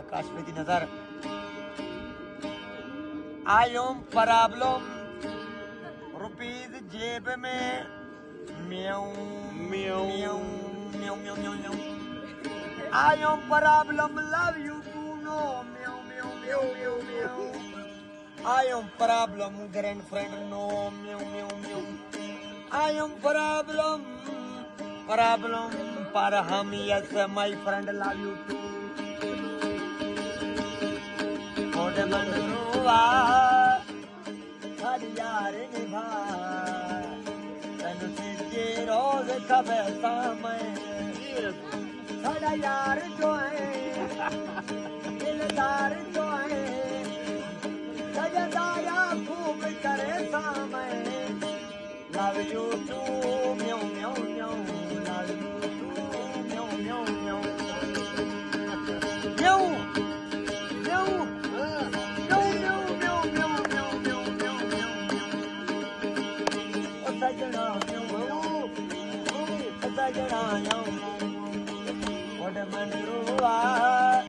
आकाश पे थी नजर आयोम प्रॉब्लम रुपीज जेब में म्याऊ म्याऊ म्याऊ म्याऊ म्याऊ म्याऊ आयोम प्रॉब्लम लव यू कूनो म्याऊ म्याऊ म्याऊ म्याऊ म्याऊ आयोम प्रॉब्लम गर्लफ्रेंड नो म्याऊ म्याऊ म्याऊ आयोम प्रॉब्लम पर हम yes my friend love you too ओडे मनरुआ हर यार निभा तनु से रोज कबे समय सारा यार जो है दिलदार जो है सजदाया खूब करे समय लव यू टू म्याऊ म्याऊ म्याऊ लव यू टू म्याऊ म्याऊ म्याऊ म्याऊ म्याऊ सजना सजना